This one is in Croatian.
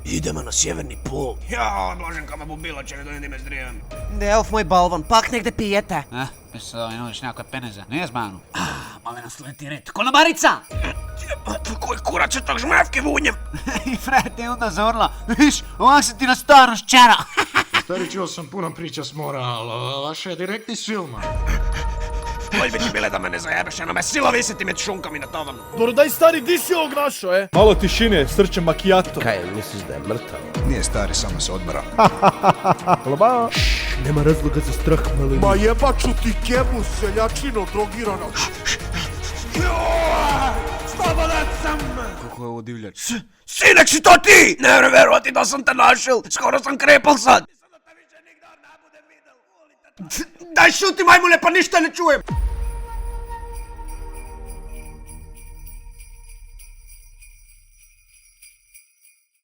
Idemo na sjeverni pol. Ja, Blaženkama bubila će ne dojedi me zdrijem. Delf, moj balvan, pak negde pijete. Mislim da nudiš nekakve peneze, nije zmanu? Male nas leti red. Konobarica! Koji kurac će tog žmavke vunjem? I Fred je onda zavrla. Viš, ovak se ti na staro šćera. Stari, čuo sam puno priča s mora, ali vaše je direktni iz filma. Bolj bi ti bile da me ne zajebeš, ano me sila visiti med šunkom i na tavanu. Dobro, daj stari, di si ovog našo, e? Malo tišine, srče makijato. Kaj, misliš da je mrtav? Nije stari, samo se odmara. Loba. Nema razloga za strah, malini. Ma jebaču ti kebu, seljačino drogirana. Slobodan sam! Kako je ovo divljač? Sinek, si to ti? Ne vrem verovati da sam te našel, skoro sam krepal sad. Daj šuti, majmune, pa ništa ne čujem.